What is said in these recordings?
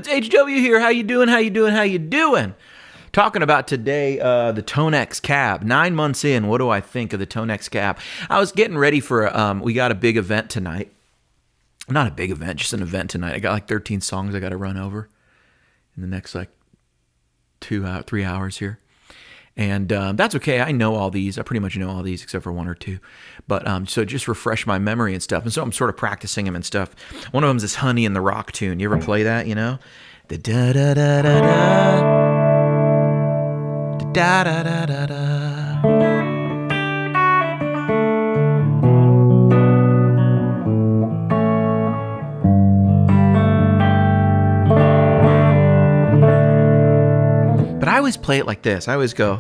It's HW here. How you doing? How you doing? How you doing? Talking about today, the ToneX Cab. 9 months in, what do I think of the ToneX Cab? I was getting ready for, we got a big event tonight. Not a big event, just an event tonight. I got like 13 songs I got to run over in the next like 3 hours here. And that's okay. I know all these. I pretty much know all these except for one or two. But so just refresh my memory and stuff. And so I'm sort of practicing them and stuff. One of them is this Honey in the Rock tune. You ever play that, you know? The da-da-da-da-da. Da-da-da-da-da. But I always play it like this. I always go.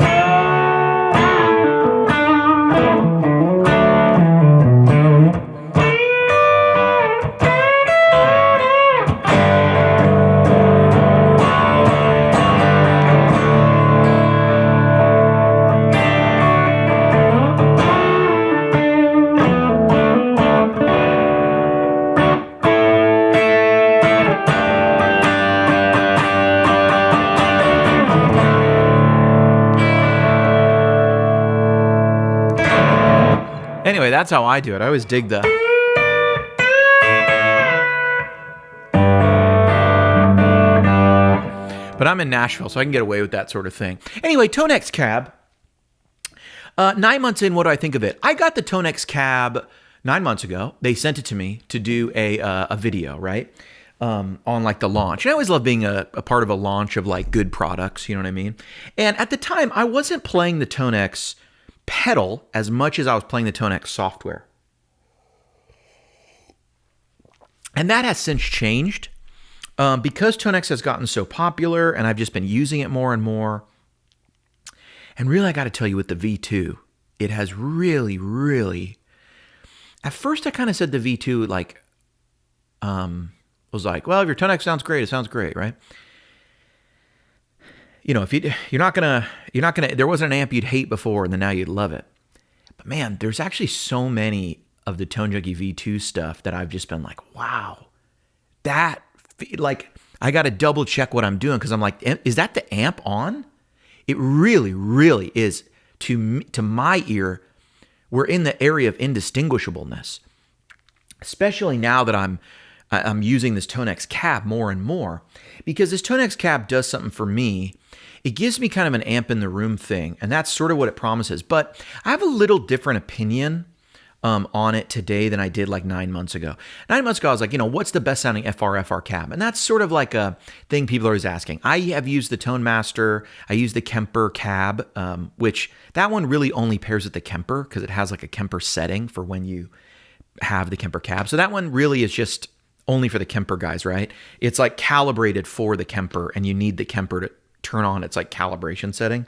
Anyway, that's how I do it. I always dig the... But I'm in Nashville, so I can get away with that sort of thing. Anyway, ToneX Cab. 9 months in, what do I think of it? I got the ToneX Cab 9 months ago. They sent it to me to do a video, right? On like the launch. And I always love being a part of a launch of like good products, you know what I mean? And at the time, I wasn't playing the ToneX pedal as much as I was playing the ToneX software. And that has since changed because ToneX has gotten so popular and I've just been using it more and more. And really, I got to tell you with the V2, it has really, at first I kind of said the V2 like, was like, well, if your ToneX sounds great, it sounds great, right? You know, if you're not gonna, there wasn't an amp you'd hate before and then now you'd love it. But man, there's actually so many of the Tone Junkie V2 stuff that I've just been like, wow, that, like, I got to double check what I'm doing because I'm like, is that the amp on? It really is. To my ear, we're in the area of indistinguishableness, especially now that I'm using this ToneX Cab more and more, because this ToneX Cab does something for me. It gives me kind of an amp in the room thing, and that's sort of what it promises. But I have a little different opinion on it today than I did like 9 months ago. 9 months ago, I was like, you know, what's the best sounding FR cab? And that's sort of like a thing people are always asking. I have used the Tone Master. I use the Kemper cab, which that one really only pairs with the Kemper because it has like a Kemper setting for when you have the Kemper cab. So that one really is just only for the Kemper guys, right? It's like calibrated for the Kemper, and you need the Kemper to turn on its like calibration setting.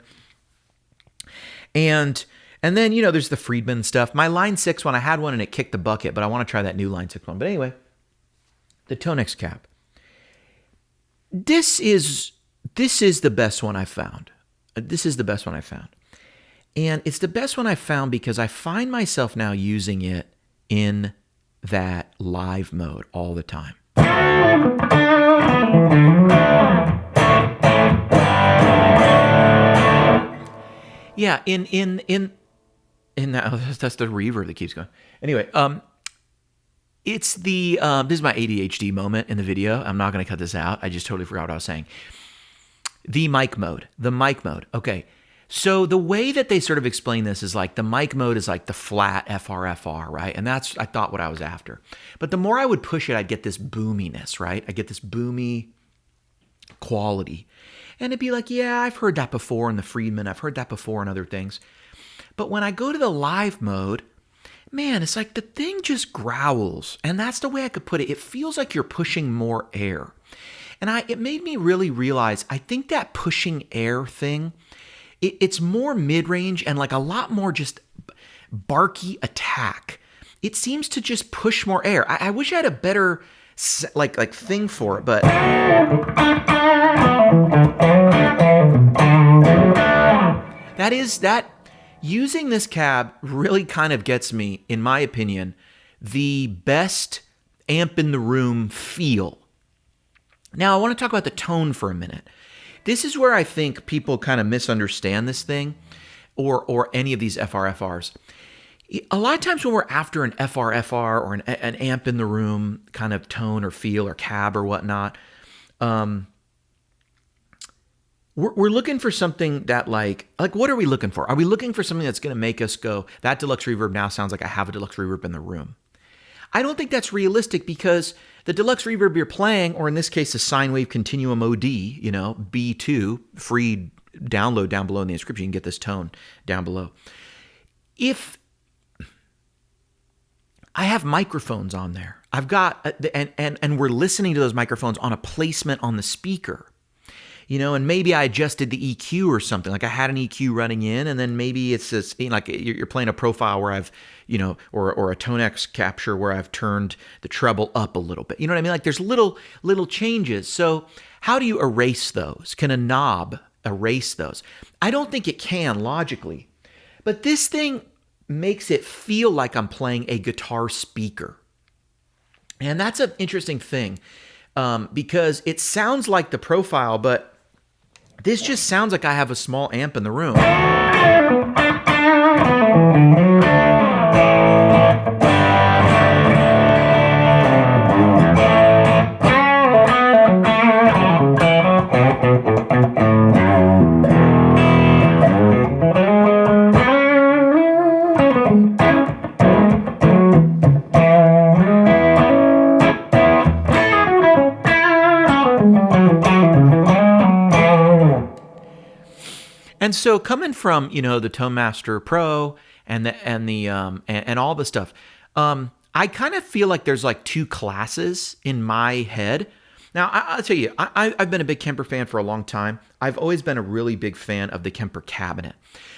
And then, you know, there's the Friedman stuff. My Line 6 one, I had one and it kicked the bucket, but I want to try that new Line 6 one. But anyway, the ToneX Cab. This is the best one I found. This is the best one I found. And it's the best one I found because I find myself now using it in that live mode all the time. Yeah, in that, oh, that's the reverb that keeps going. Anyway, it's the this is my ADHD moment in the video. I'm not going to cut this out. I just totally forgot what I was saying. The mic mode. Okay. So the way that they sort of explain this is like the mic mode is like the flat FR, right? And that's, I thought, what I was after. But the more I would push it, I'd get this boominess, right? I get this boomy quality. And it'd be like, yeah, I've heard that before in the Friedman. I've heard that before in other things. But when I go to the live mode, man, it's like the thing just growls. And that's the way I could put it. It feels like you're pushing more air. And it made me really realize, I think that pushing air thing, it's more mid-range and like a lot more just barky attack. It seems to just push more air. I wish I had a better like thing for it, but that using this cab really kind of gets me, in my opinion, the best amp in the room feel Now, I want to talk about the tone for a minute. This is where I think people kind of misunderstand this thing, or any of these FRFRs. A lot of times when we're after an FRFR or an amp in the room kind of tone or feel or cab or whatnot, we're looking for something that like what are we looking for? Are we looking for something that's going to make us go, that deluxe reverb now sounds like I have a deluxe reverb in the room? I don't think that's realistic, because the deluxe reverb you're playing, or in this case, the Sinewave Continuum OD, B2, free download down below in the description. You can get this tone down below. If I have microphones on there, I've got, and we're listening to those microphones on a placement on the speaker, and maybe I adjusted the EQ or something. Like I had an EQ running in, and then maybe it's this, like you're playing a profile where I've, or a ToneX capture where I've turned the treble up a little bit. You know what I mean? Like there's little changes. So how do you erase those? Can a knob erase those? I don't think it can logically, but this thing makes it feel like I'm playing a guitar speaker. And that's an interesting thing, because it sounds like the profile, but this just sounds like I have a small amp in the room. And so coming from, the ToneMaster Pro and all the stuff, I kind of feel like there's like two classes in my head. Now, I'll tell you, I've been a big Kemper fan for a long time. I've always been a really big fan of the Kemper cabinet.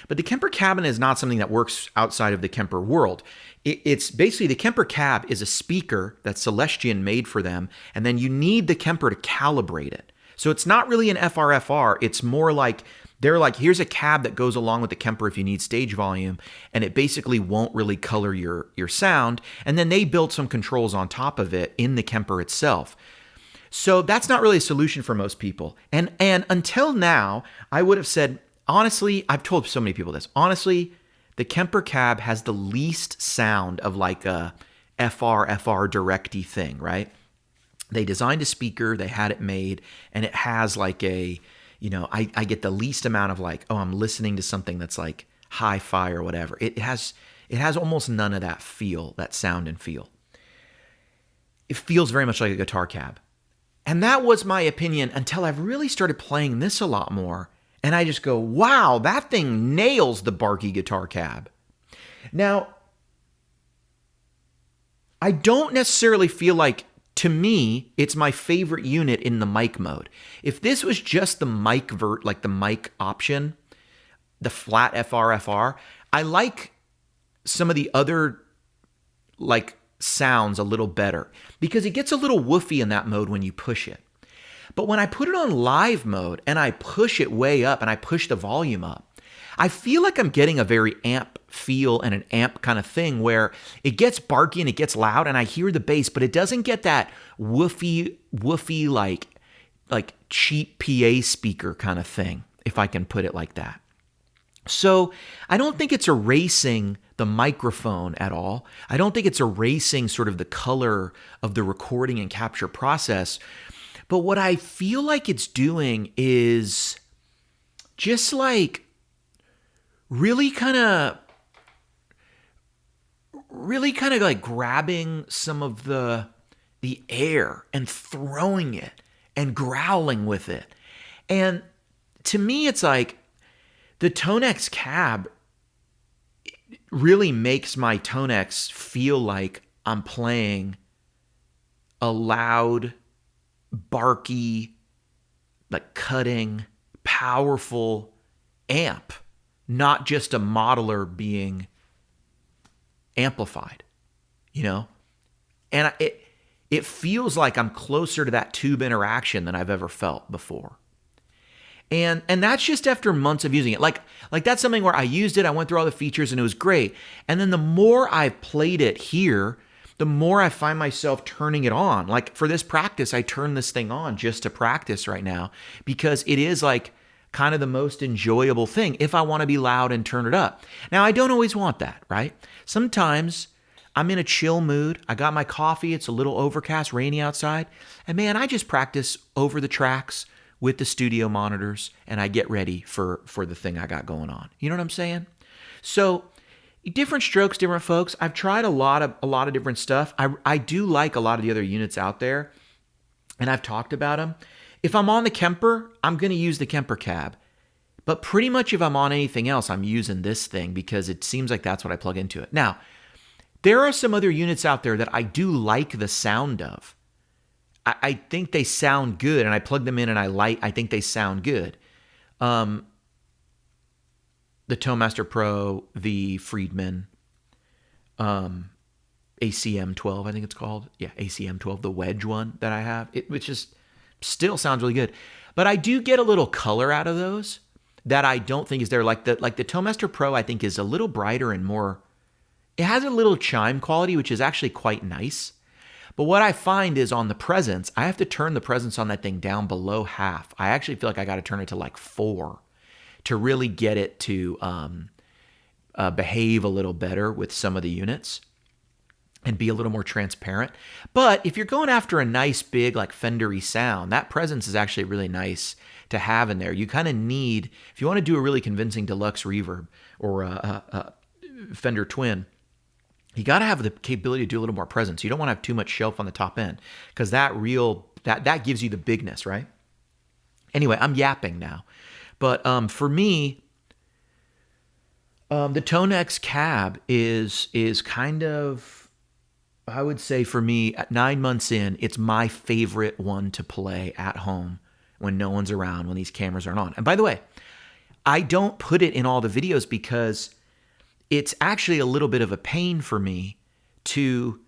But the Kemper cabinet is not something that works outside of the Kemper world. It's basically, the Kemper cab is a speaker that Celestion made for them, and then you need the Kemper to calibrate it. So it's not really an FRFR. It's more like, they're like, here's a cab that goes along with the Kemper if you need stage volume, and it basically won't really color your sound. And then they built some controls on top of it in the Kemper itself. So that's not really a solution for most people. And until now, I would have said, honestly, I've told so many people this, honestly, the Kemper cab has the least sound of like a FR directy thing, right? They designed a speaker, they had it made, and it has like a, I get the least amount of like, oh, I'm listening to something that's like hi-fi or whatever. It has almost none of that feel, that sound and feel. It feels very much like a guitar cab. And that was my opinion until I've really started playing this a lot more. And I just go, wow, that thing nails the Barkey guitar cab. Now, I don't necessarily feel like, to me, it's my favorite unit in the mic mode. If this was just the mic like the mic option, the flat FRFR, I like some of the other like sounds a little better, because it gets a little woofy in that mode when you push it. But when I put it on live mode and I push it way up and I push the volume up, I feel like I'm getting a very amp feel and an amp kind of thing where it gets barky and it gets loud and I hear the bass, but it doesn't get that woofy like cheap PA speaker kind of thing, if I can put it like that. So I don't think it's erasing the microphone at all. I don't think it's erasing sort of the color of the recording and capture process. But what I feel like it's doing is just like really kind of like grabbing some of the air and throwing it and growling with it. And to me, it's like the ToneX Cab really makes my ToneX feel like I'm playing a loud, barky, like cutting, powerful amp, not just a modeler being amplified, And it feels like I'm closer to that tube interaction than I've ever felt before. And that's just after months of using it. Like that's something where I used it, I went through all the features and it was great. And then the more I've played it here, the more I find myself turning it on. Like for this practice, I turn this thing on just to practice right now because it is like kind of the most enjoyable thing if I want to be loud and turn it up. Now, I don't always want that, right? Sometimes I'm in a chill mood. I got my coffee. It's a little overcast, rainy outside. And man, I just practice over the tracks with the studio monitors and I get ready for the thing I got going on. You know what I'm saying? So different strokes, different folks. I've tried a lot of different stuff. I do like a lot of the other units out there, and I've talked about them. If I'm on the Kemper, I'm going to use the Kemper cab. But pretty much if I'm on anything else, I'm using this thing because it seems like that's what I plug into it. Now, there are some other units out there that I do like the sound of. I think they sound good, and I plug them in and I think they sound good. The ToneMaster Pro, the Friedman, ACM 12, I think it's called. Yeah, ACM 12, the wedge one that I have, which just still sounds really good. But I do get a little color out of those that I don't think is there. Like the ToneMaster Pro, I think is a little brighter and more. It has a little chime quality, which is actually quite nice. But what I find is on the presence, I have to turn the presence on that thing down below half. I actually feel like I got to turn it to like 4 to really get it to behave a little better with some of the units and be a little more transparent. But if you're going after a nice big like Fender-y sound, that presence is actually really nice to have in there. You kind of need, if you want to do a really convincing deluxe reverb or a Fender Twin, you got to have the capability to do a little more presence. You don't want to have too much shelf on the top end because that gives you the bigness, right? Anyway, I'm yapping now. But for me, the ToneX Cab is kind of, I would say for me, at 9 months in, it's my favorite one to play at home when no one's around, when these cameras aren't on. And by the way, I don't put it in all the videos because it's actually a little bit of a pain for me to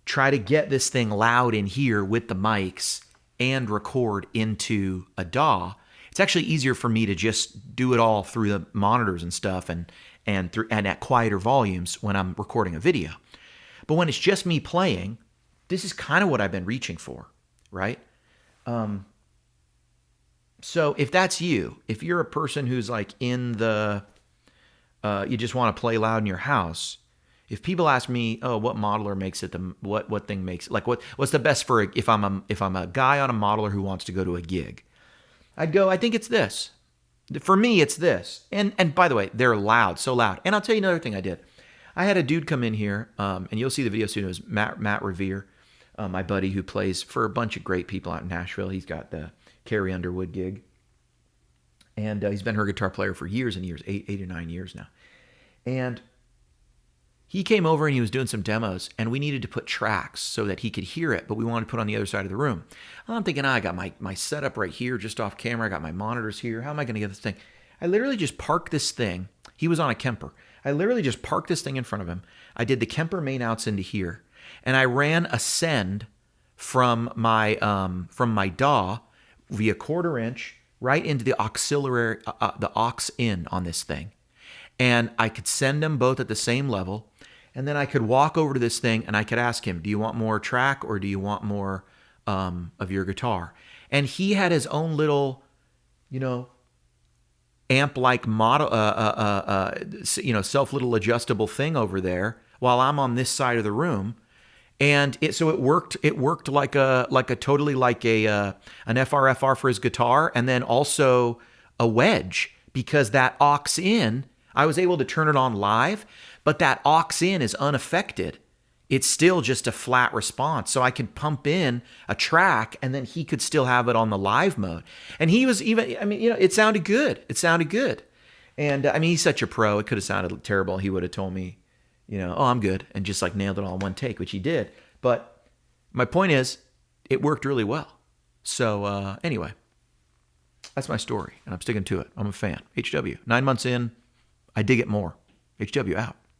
try to get this thing loud in here with the mics and record into a DAW. It's actually easier for me to just do it all through the monitors and stuff and at quieter volumes when I'm recording a video. But when it's just me playing, this is kind of what I've been reaching for, right? So if that's you, if you're a person who's like in the, you just want to play loud in your house. If people ask me, oh, what modeler makes it, what thing makes it, like what's the best for if I'm a guy on a modeler who wants to go to a gig, I'd go, I think it's this. For me, it's this. And by the way, they're loud, so loud. And I'll tell you another thing I did. I had a dude come in here, and you'll see the video soon. It was Matt Revere, my buddy who plays for a bunch of great people out in Nashville. He's got the Carrie Underwood gig. And he's been her guitar player for years and years, 8 or 9 years now. And he came over and he was doing some demos, and we needed to put tracks so that he could hear it, but we wanted to put on the other side of the room. I'm thinking, I got my setup right here, just off camera. I got my monitors here. How am I going to get this thing? I literally just parked this thing. He was on a Kemper. I literally just parked this thing in front of him. I did the Kemper main outs into here, and I ran a send from my DAW via 1/4 inch right into the auxiliary, the aux in on this thing. And I could send them both at the same level. And then I could walk over to this thing and I could ask him, do you want more track or do you want more of your guitar? And he had his own little, amp-like model, self little adjustable thing over there while I'm on this side of the room. And it worked. It worked like an FRFR for his guitar, and then also a wedge, because that aux in, I was able to turn it on live, but that aux in is unaffected. It's still just a flat response. So I could pump in a track, and then he could still have it on the live mode. And he was even, it sounded good. It sounded good. And he's such a pro. It could have sounded terrible. He would have told me, oh, I'm good, and just like nailed it all in one take, which he did. But my point is, it worked really well. So anyway, that's my story, and I'm sticking to it. I'm a fan. HW, 9 months in, I dig it more. HW out.